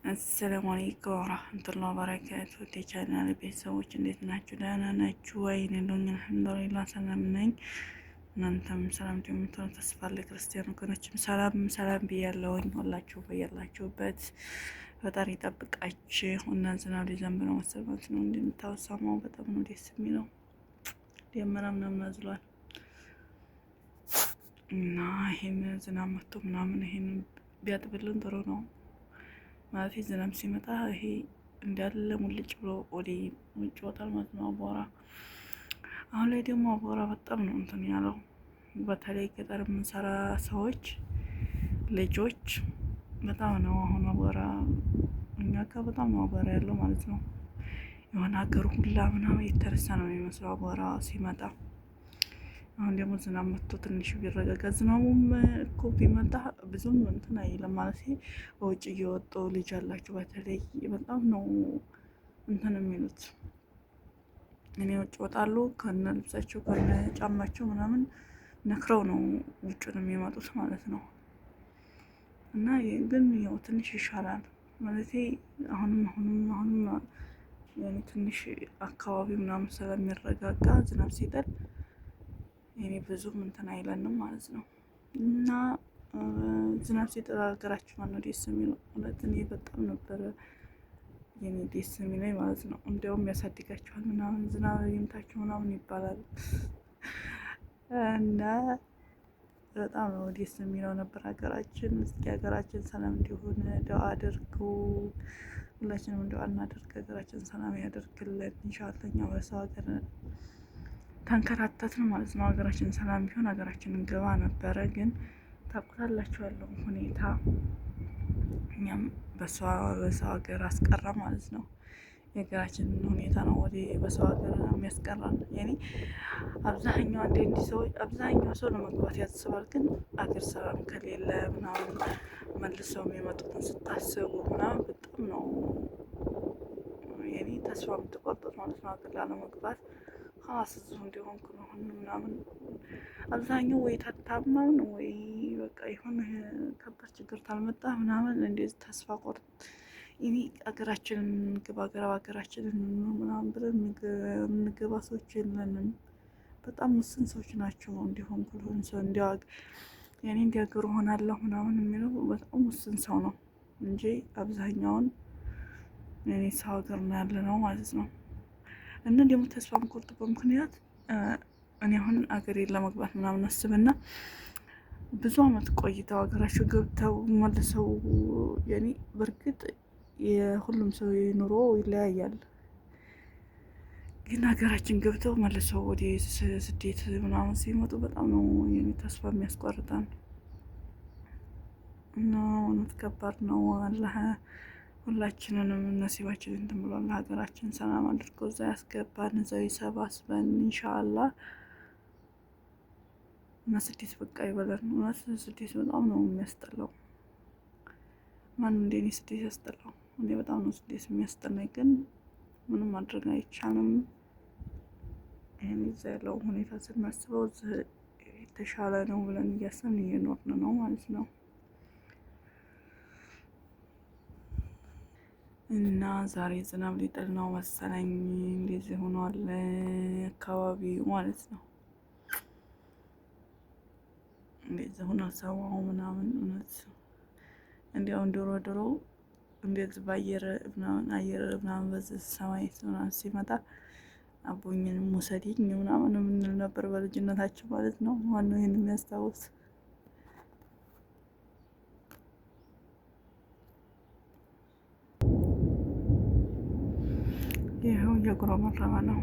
አሰላሙ አለይኩም ወራህመቱላሂ ወበረካቱ። የቻናል ቤተሰቦች እንዴት ናችሁ? ደህና ናችሁ ወይ? እኔ አልሐምዱሊላህ ሰላም ነኝ። እናንተም ሰላም እንደምትሆኑ ተስፋ አለ። ክርስቲያን ወገኖችም ሰላም ብያለሁኝ። ሁላችሁ በያላችሁበት ፈጣሪ ይጠብቃችሁ እና ዝናብ ሊዘንብ ነው መሰለኝ ነው እንደምታወሳማው በጣም ነው ደስ የሚለው። ደመና ምናምን አዝሏል እና ይሄን ዝናብ መጥቶ ምናምን ይሄን ቢያጥብልን ጥሩ ነው። ማለት ዝናብ ሲመጣ ይሄ እንዳለ ሙልጭ ብሎ ወደ ውጭ ወጣል ማለት ነው አቧራ። አሁን ላይ ደግሞ አቧራ በጣም ነው እንትን ያለው። በተለይ ገጠር የምንሰራ ሰዎች ልጆች በጣም ነው አሁን አቧራ እኛ ጋር በጣም ነው አቧራ ያለው ማለት ነው። የሆነ ሀገር ሁላ ምናምን የተረሳ ነው የሚመስለው አቧራ ሲመጣ። አሁን ደግሞ ዝናብ መጥቶ ትንሽ ቢረጋጋ፣ ዝናቡም እኮ ቢመጣ ብዙም እንትን አይልም ማለት በውጭ እየወጡ ልጅ አላችሁ በተለይ በጣም ነው እንትን የሚሉት። እኔ ውጭ ወጣሉ ከነ ልብሳቸው ከነ ጫማቸው ምናምን ነክረው ነው ውጭ ነው የሚመጡት ማለት ነው። እና ግን ያው ትንሽ ይሻላል ማለት አሁንም ያኔ ትንሽ አካባቢ ምናምን ስለሚረጋጋ ዝናብ ሲጥል የኔ ብዙም እንትን አይለንም ማለት ነው። እና ዝናብ ሲጥል ሀገራችን ማነው ደስ የሚለው? እውነት እኔ በጣም ነበረ የኔ ደስ የሚለኝ ማለት ነው። እንዲያውም ያሳድጋችኋል ምናምን ዝናብ ይምታችሁ ምናምን ይባላል እና በጣም ነው ደስ የሚለው ነበር ሀገራችን። እስኪ ሀገራችን ሰላም እንዲሆን ዱአ አድርጉ። ሁላችንም ዱአ እናድርግ፣ ሀገራችን ሰላም ያደርግልን ኢንሻአላህ። እኛ በሰው ሀገር ተንከራተትን ማለት ነው። ሀገራችን ሰላም ቢሆን ሀገራችን እንገባ ነበረ፣ ግን ታውቁታላችሁ ያለው ሁኔታ እኛም በሰው ሀገር አስቀራ ማለት ነው። የሀገራችንን ሁኔታ ነው ወደ በሰው ሀገር የሚያስቀራን። ያኔ አብዛኛው ሰው ለመግባት ያስባል፣ ግን አገር ሰላም ከሌለ ምናምን መልሰው የሚመጡትን ስታስቡ ምናምን በጣም ነው ያኔ ተስፋ የምትቆርጡት ማለት ነው። ሀገር ላለመግባት እዚሁ እንዲሆንኩ ነው ምናምን አብዛኛው ወይ ታማም ነው ወይ በቃ የሆነ ከባድ ችግር ካልመጣ ምናምን እንደዚህ ተስፋ ቆርጥ ይሄ ሀገራችንን ሀገራችንን ምናምን ብለን የምንገባ ሰዎች የለንም። በጣም ውስን ሰዎች ናቸው። እንዲሆን ሁሉን ሰው እንዲያውቅ ያኔ እንዲያገሩ ሆናለሁ ምናምን የሚለው በጣም ውስን ሰው ነው እንጂ አብዛኛውን ያኔ ሰው ሀገር ነው ያለ ነው ማለት ነው። እና ደግሞ ተስፋ የምቆርጥበት ምክንያት እኔ አሁን አገሬን ለመግባት ምናምን አስብና ብዙ አመት ቆይተው ሀገራቸው ገብተው መልሰው ያኔ በእርግጥ የሁሉም ሰው ኑሮ ይለያያል፣ ግን ሀገራችን ገብተው መልሰው ወደ ስደት ምናምን ሲመጡ በጣም ነው የኔ ተስፋ የሚያስቆርጠን እና እውነት ከባድ ነው። አላህ ሁላችንንም ነሲባችን እንትን ብሏል። ሀገራችን ሰላም አድርጎ እዛ ያስገባን፣ እዛው ይሰባስበን ኢንሻአላህ። እና ስደት በቃ ይበለን። እውነት ስደት በጣም ነው የሚያስጠላው። ማንም እንደኔ ስደት ያስጠላው? እኔ በጣም ነው ስደት የሚያስጠላኝ፣ ግን ምንም ማድረግ አይቻልም። ይሄን እዛ ያለው ሁኔታ ስናስበው የተሻለ ነው ብለን እያሰብን እየኖርን ነው ማለት ነው። እና ዛሬ ዝናብ ሊጥል ነው መሰለኝ፣ እንደዚህ ሆኗል አካባቢው ማለት ነው። እንደዚህ ሆኖ ሰዋው ምናምን እውነት እንዲያውም ድሮ እንደዚህ በአየር ምናምን በዚህ ሰማይ ምናምን ሲመጣ አቦኝንም ውሰዲኝ ምናምን የምንል ነበር በልጅነታችን ማለት ነው። ዋናው ይሄን የሚያስታውስ ይኸው እየጉረመረመ ነው።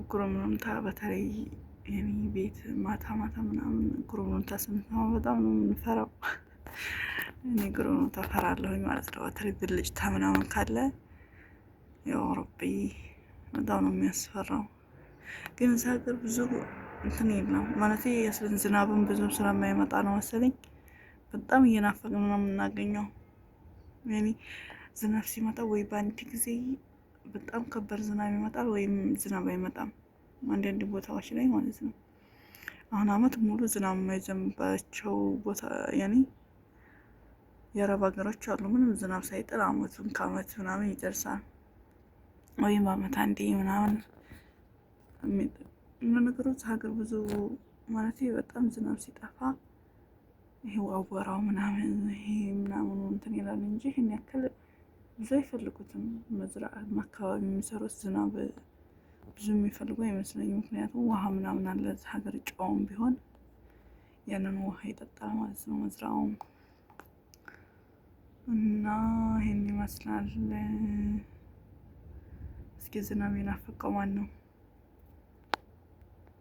ጉረምረምታ በተለይ የኔ ቤት ማታ ምናምን ጉረምረምታ ስንሰማ በጣም ነው የምንፈራው። እኔ ጉረምረምታ እፈራለሁኝ ማለት ነው። በተለይ ብልጭታ ምናምን ካለ ያው ረቢ በጣም ነው የሚያስፈራው። ግን እዛ ሀገር ብዙ እንትን የለም ማለት ዝናብን ብዙ ስለማይመጣ ነው መሰለኝ በጣም እየናፈቅን ነው የምናገኘው። ያኔ ዝናብ ሲመጣ ወይ በአንድ ጊዜ በጣም ከባድ ዝናብ ይመጣል ወይም ዝናብ አይመጣም አንዳንድ ቦታዎች ላይ ማለት ነው። አሁን አመት ሙሉ ዝናብ የማይዘንባቸው ቦታ ያኔ የአረብ ሀገሮች አሉ ምንም ዝናብ ሳይጥል አመቱን ከአመት ምናምን ይደርሳል፣ ወይም በአመት አንዴ ምናምን ነገሮች ሀገር ብዙ ማለት በጣም ዝናብ ሲጠፋ ይሄው አቧራው ምናምን ይሄ ምናምኑ እንትን ይላል እንጂ ይህን ያክል ብዙ አይፈልጉትም። መዝራት አካባቢ የሚሰሩት ዝናብ ብዙ የሚፈልጉ አይመስለኝም። ምክንያቱም ውሃ ምናምን አለ እዚህ ሀገር ጨውም ቢሆን ያንን ውሃ ይጠጣል ማለት ነው መዝራውም እና ይሄን ይመስላል። እስኪ ዝናብ የናፈቀው ማን ነው?